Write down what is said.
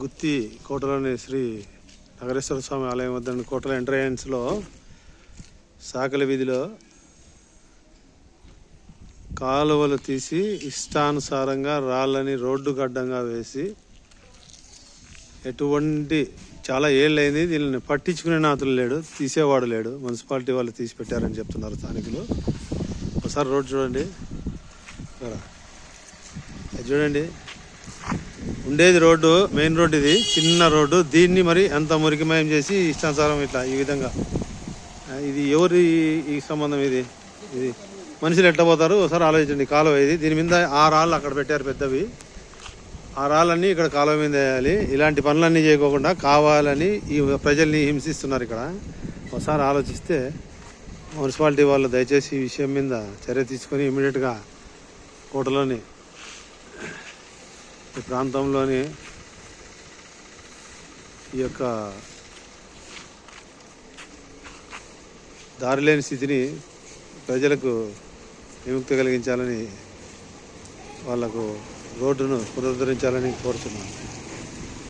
గుత్తి కోటలోని శ్రీ నగరేశ్వర స్వామి ఆలయం వద్ద కోటల ఎంట్రన్స్లో సాకలి వీధిలో కాలువలు తీసి ఇష్టానుసారంగా రాళ్ళని రోడ్డు గడ్డంగా వేసి ఎటువంటి చాలా ఏళ్ళైంది దీనిని పట్టించుకునే నాతులు లేడు, తీసేవాడు లేడు. మున్సిపాలిటీ వాళ్ళు తీసి పెట్టారని చెప్తున్నారు స్థానికులు. ఒకసారి రోడ్డు చూడండి, చూడండి ఉండేది రోడ్డు, మెయిన్ రోడ్డు, ఇది చిన్న రోడ్డు. దీన్ని మరి ఎంత మురికిమయం చేసి ఇష్టానుసారం ఇట్లా ఈ విధంగా, ఇది ఎవరి ఈ సంబంధం? ఇది మనుషులు ఎట్లా పోతారు ఒకసారి ఆలోచించండి. కాలువ ఇది, దీని మీద 6 రాళ్ళు అక్కడ పెట్టారు పెద్దవి. ఆ రాళ్ళన్నీ ఇక్కడ కాలువ మీద వేయాలి. ఇలాంటి పనులన్నీ చేయకోకుండా కావాలని ఈ ప్రజల్ని హింసిస్తున్నారు ఇక్కడ. ఒకసారి ఆలోచిస్తే మున్సిపాలిటీ వాళ్ళు దయచేసి ఈ విషయం మీద చర్య తీసుకొని ఇమీడియట్గా కోటలోని ఈ ప్రాంతంలోని ఈ యొక్క దారిలేని స్థితిని ప్రజలకు విముక్తి కలిగించాలని, వాళ్లకు రోడ్డును పునరుద్ధరించాలని కోరుతున్నాను.